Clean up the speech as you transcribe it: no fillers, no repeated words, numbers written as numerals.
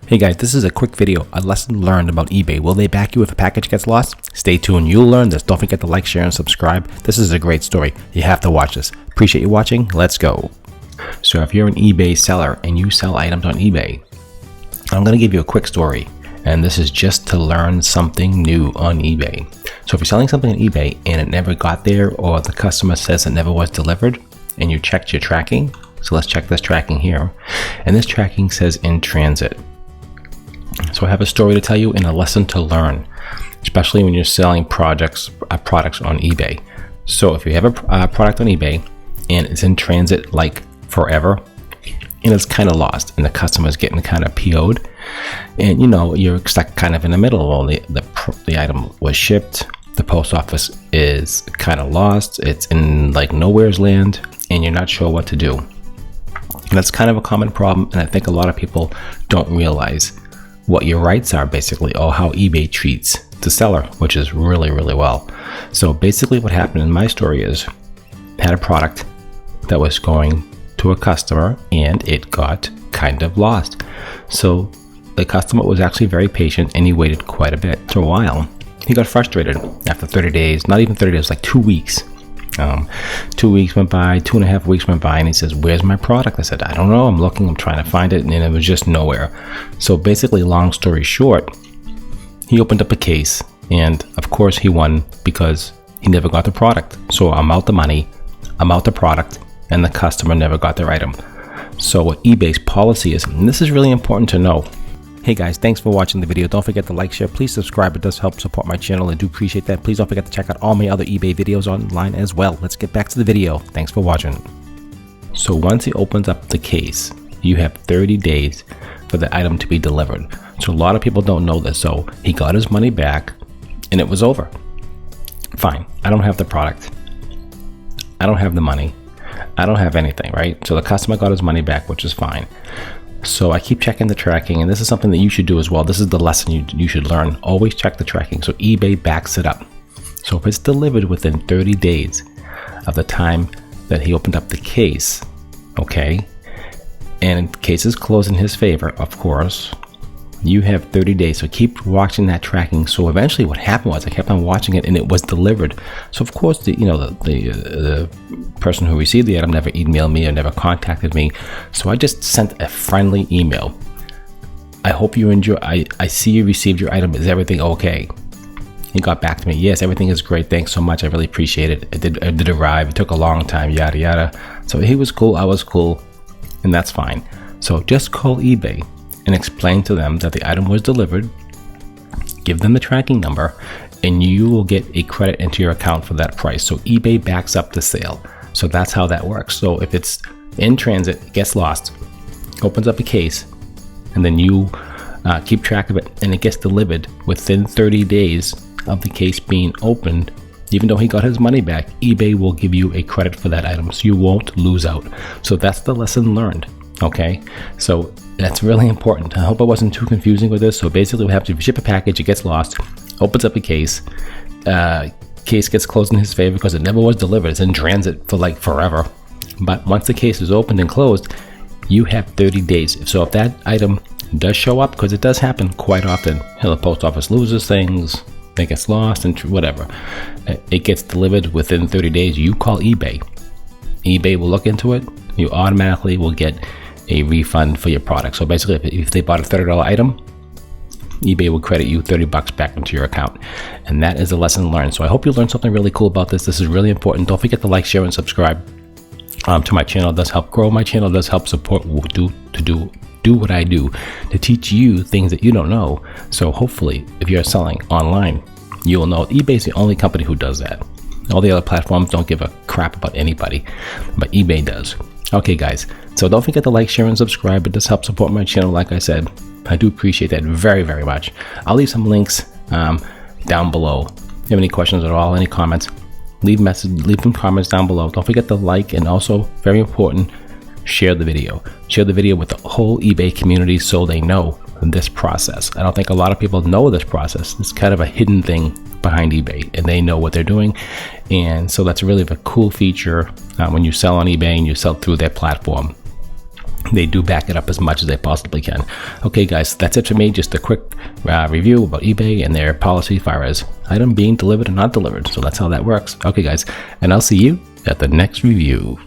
Hey guys, this is a quick video, a lesson learned about eBay. Will they back you if a package gets lost? Stay tuned, you'll learn this. Don't forget to like, share, and subscribe. This is a great story. You have to watch this. Appreciate you watching. Let's go. So if you're an eBay seller and you sell items on eBay, I'm going to give you a quick story. And this is just to learn something new on eBay. So if you're selling something on eBay and it never got there, or the customer says it never was delivered, and you checked your tracking. So let's check this tracking here. And this tracking says in transit. So I have a story to tell you and a lesson to learn, especially when you're selling products on eBay. So if you have a product on eBay and it's in transit like forever, and it's kind of lost, and the customer's getting kind of PO'd, and you know you're stuck kind of in the middle. Well, the item was shipped, the post office is kind of lost, it's in like nowhere's land, and you're not sure what to do. And that's kind of a common problem, and I think a lot of people don't realize what your rights are basically, or how eBay treats the seller, which is really, really well. So basically what happened in my story is I had a product that was going to a customer and it got kind of lost. So the customer was actually very patient and he waited quite a bit. For a while, he got frustrated after 30 days, not even 30 days, like 2 weeks. 2 weeks went by, 2.5 weeks went by, and he says, "Where's my product?" I said, "I don't know, I'm looking, I'm trying to find it," and it was just nowhere. So basically, long story short, he opened up a case, and of course he won because he never got the product. So I'm out the money, I'm out the product, and the customer never got their item. So what eBay's policy is, and this is really important to know. Hey guys, thanks for watching the video. Don't forget to like, share, please subscribe. It does help support my channel. I do appreciate that. Please don't forget to check out all my other eBay videos online as well. Let's get back to the video. Thanks for watching. So once he opens up the case, you have 30 days for the item to be delivered. So a lot of people don't know this. So he got his money back and it was over. Fine, I don't have the product. I don't have the money. I don't have anything, right? So the customer got his money back, which is fine. So I keep checking the tracking, and this is something that you should do as well. This is the lesson you should learn. Always check the tracking. So eBay backs it up. So if it's delivered within 30 days of the time that he opened up the case, okay, and the case is closed in his favor, of course, you have 30 days. So keep watching that tracking. So eventually what happened was I kept on watching it and it was delivered. So of course the person who received the item never emailed me or never contacted me. So I just sent a friendly email. I hope you enjoy. I see you received your item. Is everything okay? He got back to me. Yes, everything is great. Thanks so much. I really appreciate it. It did arrive. It took a long time, yada, yada. So he was cool. I was cool. And that's fine. So just call eBay and explain to them that the item was delivered, give them the tracking number, and you will get a credit into your account for that price. So eBay backs up the sale. So that's how that works. So if it's in transit, it gets lost, opens up a case, and then you keep track of it, and it gets delivered within 30 days of the case being opened, even though he got his money back, eBay will give you a credit for that item, so you won't lose out. So that's the lesson learned. Okay, so that's really important. I hope I wasn't too confusing with this. So basically what happens if you ship a package, it gets lost, opens up a case, case gets closed in his favor because it never was delivered. It's in transit for like forever. But once the case is opened and closed, you have 30 days. So if that item does show up, because it does happen quite often, the post office loses things, it gets lost and whatever, it gets delivered within 30 days, you call eBay. eBay will look into it. You automatically will get a refund for your product. So basically if they bought a $30 item, eBay will credit you $30 back into your account. And that is a lesson learned. So I hope you learned something really cool about this. This is really important. Don't forget to like, share, and subscribe to my channel. It does help grow my channel. It does help support do what I do to teach you things that you don't know. So hopefully if you're selling online, you will know eBay is the only company who does that. All the other platforms don't give a crap about anybody, but eBay does. Okay guys, so don't forget to like, share, and subscribe. It does help support my channel. Like I said, I do appreciate that very, very much. I'll leave some links down below. If you have any questions at all, any comments, leave some comments down below. Don't forget to like, and also very important, share the video. Share the video with the whole eBay community so they know this process. I don't think a lot of people know this process. It's kind of a hidden thing behind eBay, and they know what they're doing. And so that's really a cool feature when you sell on eBay and you sell through their platform. they do back it up as much as they possibly can. Okay guys, that's it for me. Just a quick review about eBay and their policy as far as item being delivered or not delivered. So that's how that works. Okay guys, and I'll see you at the next review.